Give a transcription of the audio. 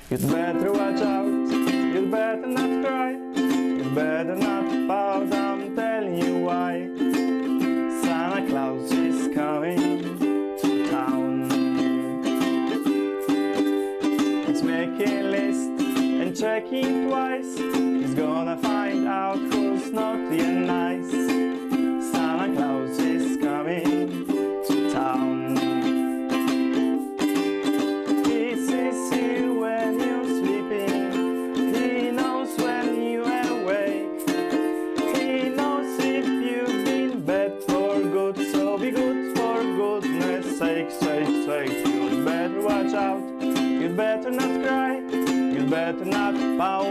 You'd better watch out, you'd better not cry, you'd better not pout, I'm telling you why. Santa Claus is coming to town. He's making a list and checking twice. He's gonna find out who's naughty and nice. Santa Claus is coming to town. He sees you when you're sleeping. He knows when you're awake. He knows if you've been bad for good. So be good for goodness sake, You'd better watch out, you'd better not cry, you'd better not bow.